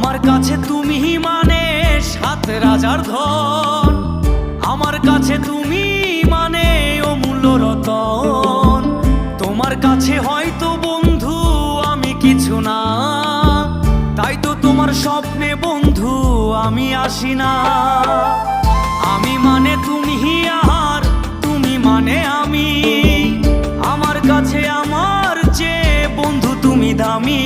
আমার কাছে তুমি মানে সাত রাজার ধন, আমার কাছে তুমি মানে অমূল্য রতন। তোমার কাছে হয়তো বন্ধু আমি কিছু না, তাই তো তোমার স্বপ্নে বন্ধু আমি আসি না। আমি মানে তুমি আর তুমি মানে আমি, আমার কাছে আমার চেয়ে বন্ধু তুমি দামি।